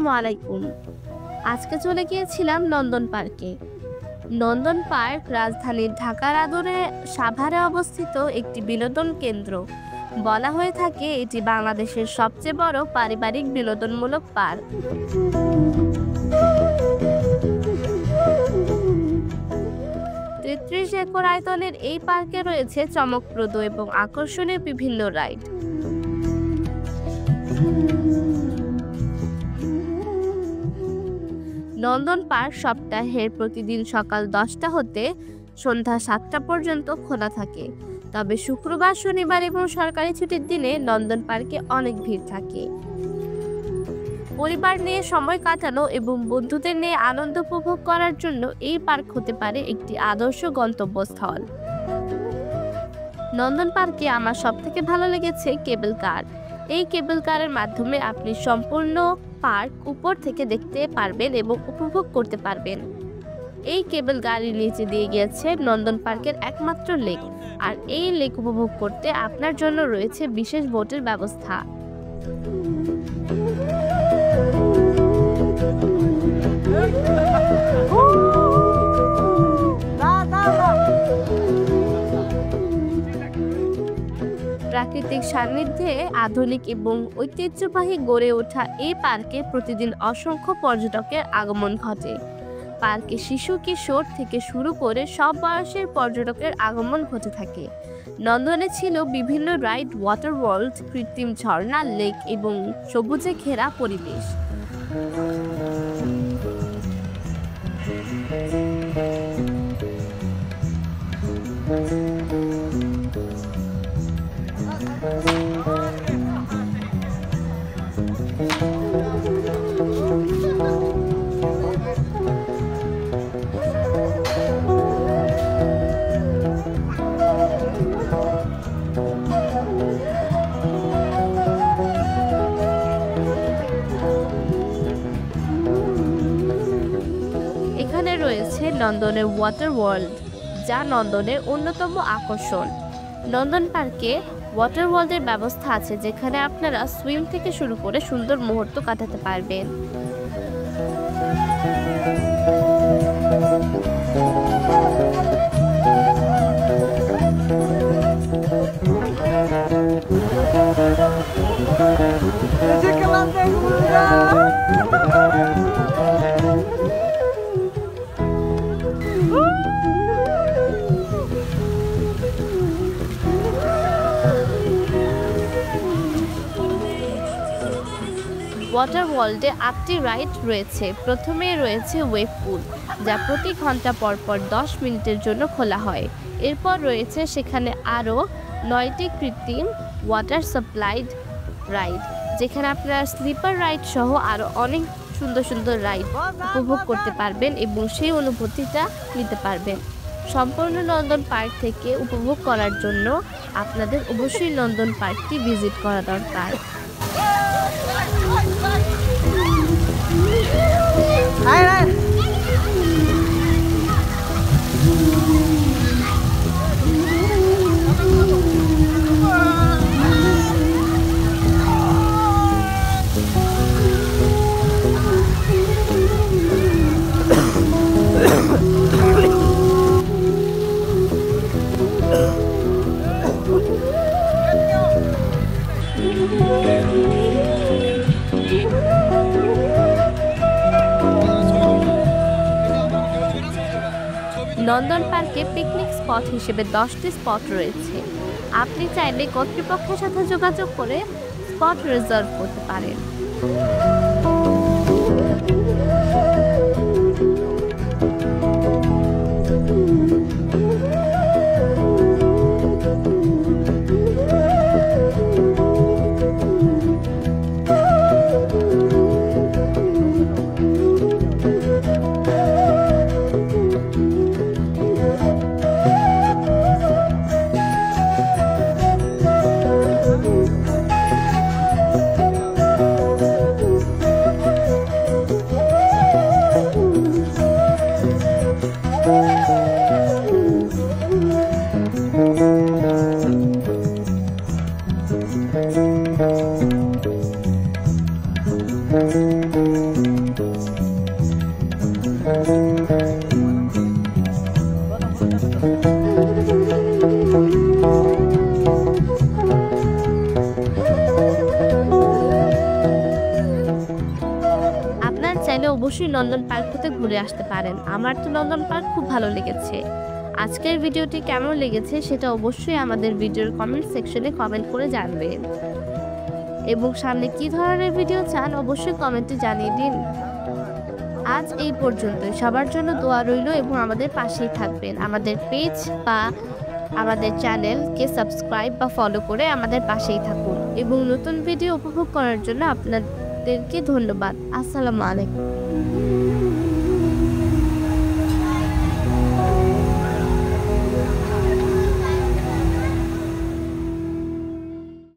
আসসালামু আলাইকুম। আজকে চলে গিয়েছিলাম নন্দন পার্কে। নন্দন পার্ক রাজধানী ঢাকার আদরে সাভারে অবস্থিত একটি বিনোদন কেন্দ্র। বলা হয়ে থাকে এটি বাংলাদেশের সবচেয়ে বড় পারিবারিক বিনোদনমূলক পার্ক। ৩৩ একর আয়তনের এই পার্কে রয়েছে চমকপ্রদ এবং আকর্ষণীয় বিভিন্ন রাইড। নন্দন পার্ক সপ্তাহের প্রতিদিন সকাল 10টা হতে সন্ধ্যা 7টা পর্যন্ত খোলা থাকে। তবে শুক্রবার, শনিবার এবং সরকারি ছুটির দিনে নন্দন পার্কে অনেক ভিড় থাকে। পরিবার নিয়ে সময় কাটানো এবং বন্ধুদের নিয়ে আনন্দ উপভোগ করার জন্য এই পার্ক হতে পারে একটি আদর্শ গন্তব্যস্থল। নন্দন পার্কে আমার সবথেকে ভালো লেগেছে কেবল কার। এই কেবল কারের মাধ্যমে আপনি সম্পূর্ণ পার্ক উপর থেকে দেখতে পারবেন এবং উপভোগ করতে পারবেন। এই কেবল গাড়ির নিচে দিয়ে গিয়েছে নন্দন পার্কের একমাত্র লেক, আর এই লেক উপভোগ করতে আপনার জন্য রয়েছে বিশেষ বোটের ব্যবস্থা। প্রাকৃতিক সান্নিধ্যে আধুনিক এবং ঐতিহ্যবাহী গড়ে ওঠা এই পার্কে প্রতিদিন অসংখ্য পর্যটকের আগমন ঘটে। পার্কে শিশু, কিশোর থেকে শুরু করে সব বয়সের পর্যটকের আগমন ঘটে থাকে। নন্দনে ছিল বিভিন্ন রাইড, ওয়াটার ওয়ার্ল্ড, কৃত্রিম ঝর্ণা, লেক এবং সবুজে ঘেরা পরিবেশ। এখানে রয়েছে নন্দনের ওয়াটার ওয়ার্ল্ড, যা নন্দনের অন্যতম আকর্ষণ। নন্দন পার্কে ওয়াটার ওয়ার্ল্ডের ব্যবস্থা আছে, যেখানে আপনারা সুইম থেকে শুরু করে সুন্দর মুহূর্ত কাটাতে পারবেন। ওয়াটার ওয়ার্ল্ডে 8টি রাইড রয়েছে। প্রথমে রয়েছে ওয়েভ পুল, যা প্রতি ঘন্টা পরপর 10 মিনিটের জন্য খোলা হয়। এরপর রয়েছে সেখানে আরও 9টি কৃত্রিম ওয়াটার সাপ্লাইড রাইড, যেখানে আপনারা স্লিপার রাইড সহ আরও অনেক সুন্দর সুন্দর রাইড উপভোগ করতে পারবেন এবং সেই অনুভূতিটা নিতে পারবেন। সম্পূর্ণ নন্দন পার্ক থেকে উপভোগ করার জন্য আপনাদের অবশ্যই নন্দন পার্কটি ভিজিট করা দরকার। নন্দন পার্কে পিকনিক স্পট হিসেবে 10টি স্পট রয়েছে। আপনি চাইলে কর্তৃপক্ষের সাথে যোগাযোগ করে স্পট রিজার্ভ করতে পারেন। অবশ্যই নন্দন পার্ক হতে ঘুরে আসতে পারেন। আমার তো নন্দন পার্ক খুব ভালো লেগেছে। আজকের ভিডিওটি কেমন লেগেছে সেটা অবশ্যই আমাদের ভিডিওর কমেন্ট সেকশনে কমেন্ট করে জানবেন, এবং সামনে কী ধরনের ভিডিও চান অবশ্যই কমেন্টে জানিয়ে দিন। আজ এই পর্যন্তই। সবার জন্য দোয়া রইল এবং আমাদের পাশেই থাকবেন। আমাদের পেজ বা আমাদের চ্যানেলকে সাবস্ক্রাইব বা ফলো করে আমাদের পাশেই থাকুন, এবং নতুন ভিডিও উপভোগ করার জন্য আপনাদেরকে ধন্যবাদ। আসসালামু আলাইকুম।